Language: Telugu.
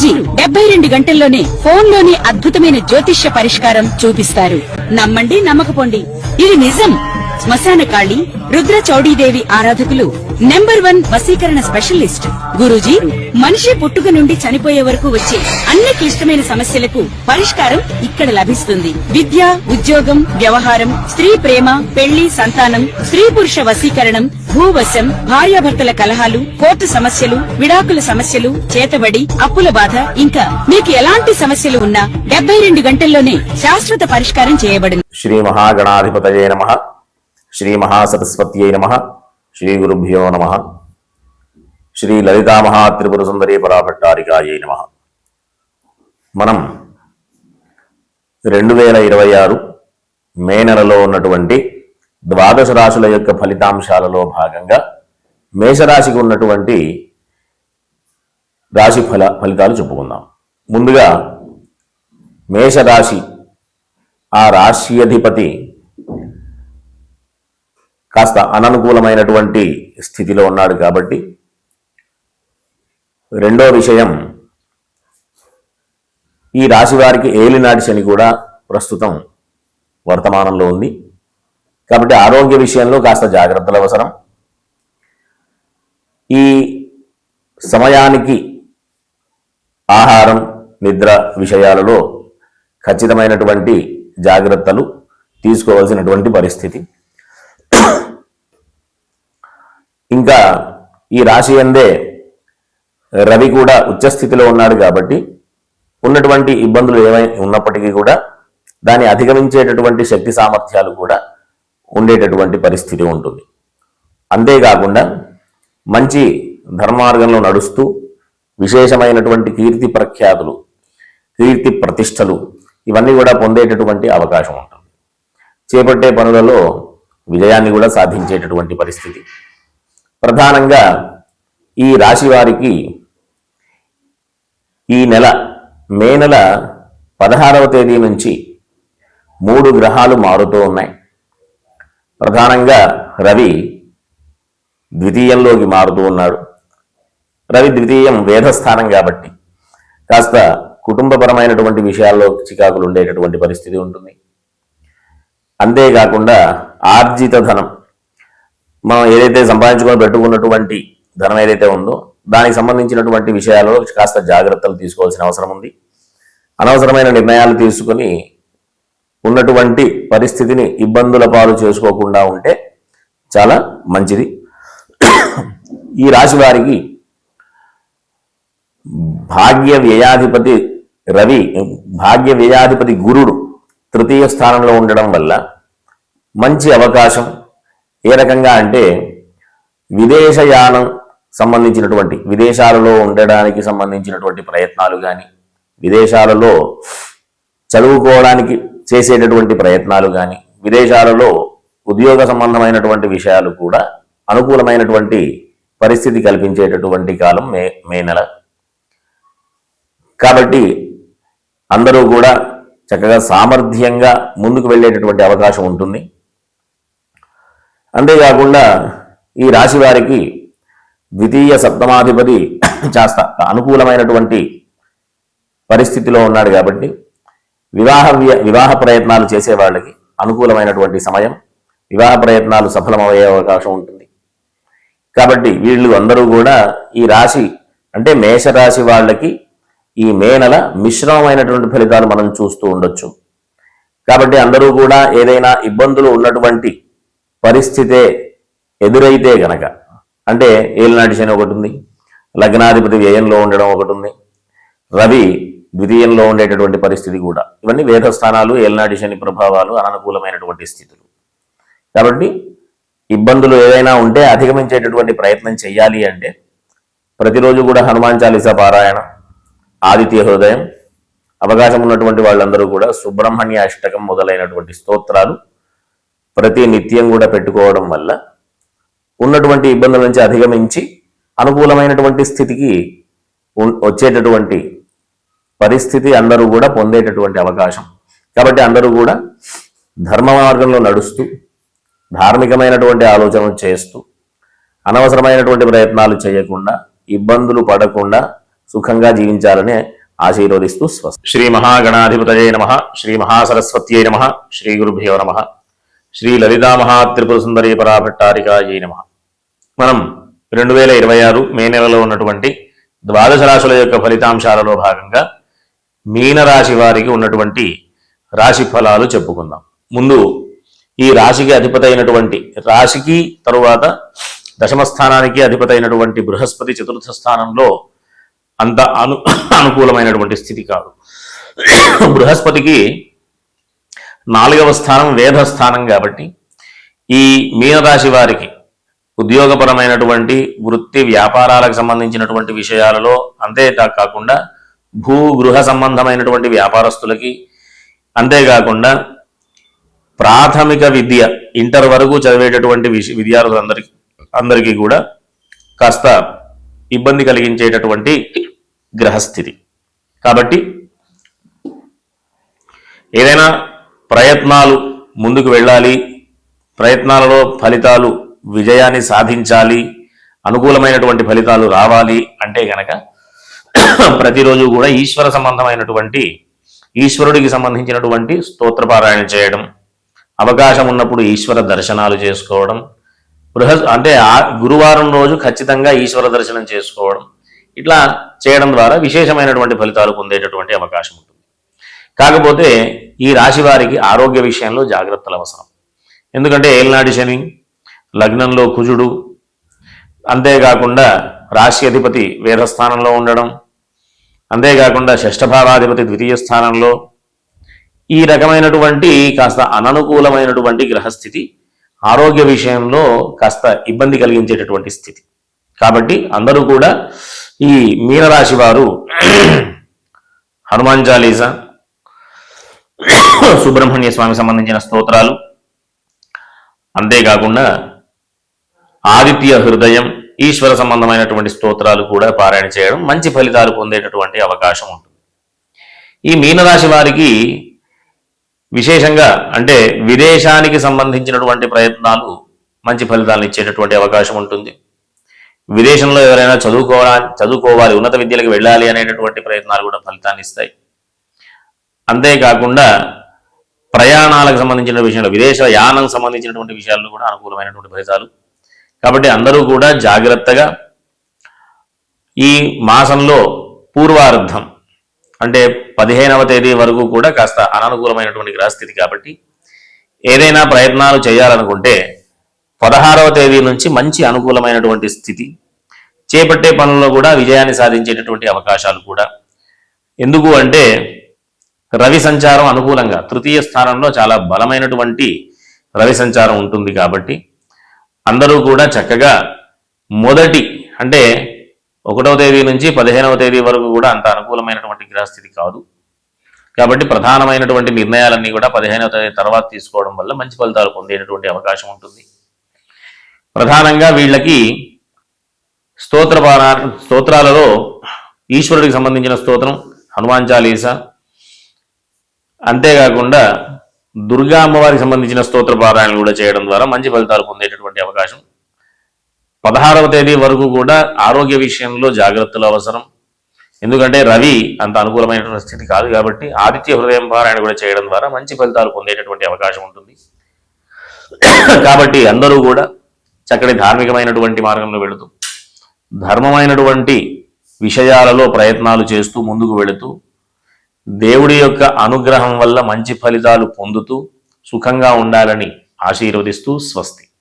గురూజీ 72 గంటల్లోనే ఫోన్లోని అద్భుతమైన జ్యోతిష్య పరిష్కారం చూపిస్తారు. నమ్మండి, నమ్మకపోండి, ఇది నిజం. శ్మశాన కాళి రుద్ర చౌడీదేవి ఆరాధకులు నంబర్ 1 వశీకరణ స్పెషలిస్ట్. గురూజీ మనిషి పుట్టుక నుండి చనిపోయే వరకు వచ్చే అన్ని క్లిష్టమైన సమస్యలకు పరిష్కారం ఇక్కడ లభిస్తుంది. విద్య, ఉద్యోగం, వ్యవహారం, స్త్రీ ప్రేమ, పెళ్లి, సంతానం, స్త్రీ పురుష వశీకరణం, భూవశం, భార్యాభర్తల కలహాలు, కోర్టు సమస్యలు, విడాకుల సమస్యలు, చేతబడి, అప్పుల బాధ, ఇంకా మీకు ఎలాంటి సమస్యలు ఉన్నా 72 గంటల్లోనే శాశ్వత పరిష్కారం చేయబడింది. శ్రీ మహాగణాధిపతయే నమః. శ్రీ మహాసరస్వత్యై నమః. శ్రీ గురుభ్యో నమః. శ్రీ లలితా మహాత్రిపుర సుందరీ పరాభట్టారికాయై నమః. మనం 2026 మే నెలలో ఉన్నటువంటి ద్వాదశ రాశుల యొక్క ఫలితాంశాలలో భాగంగా మేషరాశికి ఉన్నటువంటి రాశి ఫలితాలు చెప్పుకుందాం. ముందుగా మేషరాశి, ఆ రాశి అధిపతి కాస్త అననుకూలమైనటువంటి స్థితిలో ఉన్నాడు కాబట్టి, రెండో విషయం, ఈ రాశి వారికి ఏలినాటి శని కూడా ప్రస్తుతం వర్తమానంలో ఉంది కాబట్టి ఆరోగ్య విషయంలో కాస్త జాగ్రత్తలు అవసరం. ఈ సమయానికి ఆహారం, నిద్ర విషయాలలో ఖచ్చితమైనటువంటి జాగ్రత్తలు తీసుకోవాల్సినటువంటి పరిస్థితి. ఇంకా ఈ రాశి అందే రవి కూడా ఉచ్చస్థితిలో ఉన్నాడు కాబట్టి ఉన్నటువంటి ఇబ్బందులు ఏమైనా ఉన్నప్పటికీ కూడా దాన్ని అధిగమించేటటువంటి శక్తి సామర్థ్యాలు కూడా ఉండేటటువంటి పరిస్థితి ఉంటుంది. అంతేకాకుండా మంచి ధర్మార్గంలో నడుస్తూ విశేషమైనటువంటి కీర్తి ప్రఖ్యాతులు, కీర్తి ప్రతిష్టలు ఇవన్నీ కూడా పొందేటటువంటి అవకాశం ఉంటుంది. చేపట్టే పనులలో విజయాన్ని కూడా సాధించేటటువంటి పరిస్థితి. ప్రధానంగా ఈ రాశి వారికి ఈ నెల మే నెల 16వ తేదీ నుంచి 3 గ్రహాలు మారుతూ ఉన్నాయి. ప్రధానంగా రవి ద్వితీయంలోకి మారుతూ ఉన్నాడు. రవి ద్వితీయం వేదస్థానం కాబట్టి కాస్త కుటుంబపరమైనటువంటి విషయాల్లో చికాకులు ఉండేటటువంటి పరిస్థితి ఉంటుంది. అంతేకాకుండా ఆర్జిత ధనం, మనం ఏదైతే సంపాదించుకొని పెట్టుకున్నటువంటి ధనం ఏదైతే ఉందో దానికి సంబంధించినటువంటి విషయాల్లో కాస్త జాగ్రత్తలు తీసుకోవాల్సిన అవసరం ఉంది. అనవసరమైన నిర్ణయాలు తీసుకొని ఉన్నటువంటి పరిస్థితిని ఇబ్బందుల పాలు చేసుకోకుండా ఉంటే చాలా మంచిది. ఈ రాశి వారికి భాగ్య వ్యయాధిపతి రవి, భాగ్య వ్యయాధిపతి గురుడు తృతీయ స్థానంలో ఉండడం వల్ల మంచి అవకాశం. ఏ రకంగా అంటే విదేశయానం సంబంధించినటువంటి, విదేశాలలో ఉండడానికి సంబంధించినటువంటి ప్రయత్నాలు కానీ, విదేశాలలో చదువుకోవడానికి చేసేటటువంటి ప్రయత్నాలు కానీ, విదేశాలలో ఉద్యోగ సంబంధమైనటువంటి విషయాలు కూడా అనుకూలమైనటువంటి పరిస్థితి కల్పించేటటువంటి కాలం మే నెల. కాబట్టి అందరూ కూడా చక్కగా సామర్థ్యంగా ముందుకు వెళ్ళేటటువంటి అవకాశం ఉంటుంది. అంతేకాకుండా ఈ రాశి వారికి ద్వితీయ సప్తమాధిపతి కాస్త అనుకూలమైనటువంటి పరిస్థితిలో ఉన్నాడు కాబట్టి వివాహ ప్రయత్నాలు చేసే వాళ్ళకి అనుకూలమైనటువంటి సమయం, వివాహ ప్రయత్నాలు సఫలమయ్యే అవకాశం ఉంటుంది. కాబట్టి వీళ్ళు అందరూ కూడా ఈ రాశి అంటే మేషరాశి వాళ్ళకి ఈ మే నెల మిశ్రమమైనటువంటి ఫలితాలు మనం చూస్తూ ఉండొచ్చు. కాబట్టి అందరూ కూడా ఏదైనా ఇబ్బందులు ఉన్నటువంటి పరిస్థితే ఎదురైతే గనక, అంటే ఏలినాటి శని ఒకటి ఉంది, లగ్నాధిపతి వ్యయంలో ఉండడం ఒకటి ఉంది, రవి ద్వితీయంలో ఉండేటటువంటి పరిస్థితి కూడా, ఇవన్నీ వేదస్థానాలు, ఏలినాటి శని ప్రభావాలు, అననుకూలమైనటువంటి స్థితులు. కాబట్టి ఇబ్బందులు ఏదైనా ఉంటే అధిగమించేటటువంటి ప్రయత్నం చేయాలి అంటే ప్రతిరోజు కూడా హనుమాన్ చాలీసా పారాయణ, ఆదిత్య హృదయం, అవకాశం ఉన్నటువంటి వాళ్ళందరూ కూడా సుబ్రహ్మణ్య అష్టకం మొదలైనటువంటి స్తోత్రాలు ప్రతి నిత్యం కూడా పెట్టుకోవడం వల్ల ఉన్నటువంటి ఇబ్బందుల నుంచి అధిగమించి అనుకూలమైనటువంటి స్థితికి వచ్చేటటువంటి పరిస్థితి అందరూ కూడా పొందేటటువంటి అవకాశం. కాబట్టి అందరూ కూడా ధర్మ మార్గంలో నడుస్తూ, ధార్మికమైనటువంటి ఆలోచనలు చేస్తూ, అనవసరమైనటువంటి ప్రయత్నాలు చేయకుండా, ఇబ్బందులు పడకుండా సుఖంగా జీవించాలని ఆశీర్వదిస్తూ స్వస్తి. శ్రీ మహాగణాధిపతయే నమః. శ్రీ మహాసరస్వత్యై నమః. శ్రీ గురుభ్యో నమః. శ్రీ లలితా మహాత్రిపుర సుందరీ పరాభట్టారికాయై నమః. మనం 2026 మే నెలలో ఉన్నటువంటి ద్వాదశ రాశుల యొక్క ఫలితాంశాలలో భాగంగా మీనరాశి వారికి ఉన్నటువంటి రాశి ఫలాలు చెప్పుకుందాం. ముందు ఈ రాశికి అధిపతి అయినటువంటి రాశికి తరువాత దశమ స్థానానికి అధిపతి అయినటువంటి బృహస్పతి చతుర్థ స్థానంలో అంత అనుకూలమైనటువంటి స్థితి కాదు. బృహస్పతికి 4వ స్థానం వేద స్థానం కాబట్టి ఈ మీనరాశి వారికి ఉద్యోగపరమైనటువంటి వృత్తి వ్యాపారాలకు సంబంధించినటువంటి విషయాలలో అంతేకాకుండా భూ గృహ సంబంధమైనటువంటి వ్యాపారస్తులకి, అంతేకాకుండా ప్రాథమిక విద్య ఇంటర్ వరకు చదివేటటువంటి విద్యార్థులందరికీ కూడా కాస్త ఇబ్బంది కలిగించేటటువంటి గ్రహస్థితి. కాబట్టి ఏదైనా ప్రయత్నాలు ముందుకు వెళ్ళాలి, ప్రయత్నాలలో ఫలితాలు విజయాన్ని సాధించాలి, అనుకూలమైనటువంటి ఫలితాలు రావాలి అంటే గనక ప్రతిరోజు కూడా ఈశ్వర సంబంధమైనటువంటి ఈశ్వరుడికి సంబంధించినటువంటి స్తోత్రపారాయణ చేయడం, అవకాశం ఉన్నప్పుడు ఈశ్వర దర్శనాలు చేసుకోవడం, అంటే గురువారం రోజు ఖచ్చితంగా ఈశ్వర దర్శనం చేసుకోవడం, ఇట్లా చేయడం ద్వారా విశేషమైనటువంటి ఫలితాలు పొందేటటువంటి అవకాశం ఉంటుంది. కాకపోతే ఈ రాశి వారికి ఆరోగ్య విషయంలో జాగ్రత్తలు అవసరం. ఎందుకంటే ఏలినాటి శని, లగ్నంలో కుజుడు, అంతేకాకుండా రాశి అధిపతి వేదస్థానంలో ఉండడం, అంతేకాకుండా షష్ఠభావాధిపతి ద్వితీయ స్థానంలో, ఈ రకమైనటువంటి కాస్త అననుకూలమైనటువంటి గ్రహస్థితి ఆరోగ్య విషయంలో కాస్త ఇబ్బంది కలిగించేటటువంటి స్థితి. కాబట్టి అందరూ కూడా ఈ మీనరాశి వారు హనుమాన్ చాలీసా, సుబ్రహ్మణ్య స్వామి సంబంధించిన స్తోత్రాలు, అంతేకాకుండా ఆదిత్య హృదయం, ఈశ్వర సంబంధమైనటువంటి స్తోత్రాలు కూడా పారాయణ చేయడం మంచి ఫలితాలు పొందేటటువంటి అవకాశం ఉంటుంది. ఈ మీనరాశి వారికి విశేషంగా అంటే విదేశానికి సంబంధించినటువంటి ప్రయత్నాలు మంచి ఫలితాలను ఇచ్చేటటువంటి అవకాశం ఉంటుంది. విదేశంలో ఎవరైనా చదువుకోవాలి, ఉన్నత విద్యలకు వెళ్ళాలి అనేటటువంటి ప్రయత్నాలు కూడా ఫలితాన్ని ఇస్తాయి. అంతేకాకుండా ప్రయాణాలకు సంబంధించిన విషయంలో, విదేశ యానం సంబంధించినటువంటి విషయాల్లో కూడా అనుకూలమైనటువంటి ఫలితాలు. కాబట్టి అందరూ కూడా జాగ్రత్తగా ఈ మాసంలో పూర్వార్ధం అంటే 15వ తేదీ వరకు కూడా కాస్త అననుకూలమైనటువంటి గ్రహస్థితి కాబట్టి ఏదైనా ప్రయత్నాలు చేయాలనుకుంటే 16వ తేదీ నుంచి మంచి అనుకూలమైనటువంటి స్థితి, చేపట్టే పనుల్లో కూడా విజయాన్ని సాధించేటటువంటి అవకాశాలు కూడా. ఎందుకు అంటే రవి సంచారం అనుకూలంగా తృతీయ స్థానంలో చాలా బలమైనటువంటి రవి సంచారం ఉంటుంది. కాబట్టి అందరూ కూడా చక్కగా మొదటి అంటే 1వ తేదీ నుంచి 15వ తేదీ వరకు కూడా అంత అనుకూలమైనటువంటి గ్రహస్థితి కాదు. కాబట్టి ప్రధానమైనటువంటి నిర్ణయాలన్నీ కూడా 15వ తేదీ తర్వాత తీసుకోవడం వల్ల మంచి ఫలితాలు పొందేటటువంటి అవకాశం ఉంటుంది. ప్రధానంగా వీళ్ళకి స్తోత్రాలలో ఈశ్వరుడికి సంబంధించిన స్తోత్రం హనుమాన్ చాలీసా, అంతేకాకుండా దుర్గా అమ్మవారికి సంబంధించిన స్తోత్ర పారాయణలు కూడా చేయడం ద్వారా మంచి ఫలితాలు పొందేటటువంటి అవకాశం. 16వ తేదీ వరకు కూడా ఆరోగ్య విషయంలో జాగ్రత్తలు అవసరం. ఎందుకంటే రవి అంత అనుకూలమైనటువంటి స్థితి కాదు. కాబట్టి ఆదిత్య హృదయం పారాయణ కూడా చేయడం ద్వారా మంచి ఫలితాలు పొందేటటువంటి అవకాశం ఉంటుంది. కాబట్టి అందరూ కూడా చక్కటి ధార్మికమైనటువంటి మార్గంలో వెళుతూ ధర్మమైనటువంటి విషయాలలో ప్రయత్నాలు చేస్తూ ముందుకు వెళుతూ దేవుడి యొక్క అనుగ్రహం వల్ల మంచి ఫలితాలు పొందుతూ సుఖంగా ఉండాలని ఆశీర్వదిస్తూ స్వస్తి.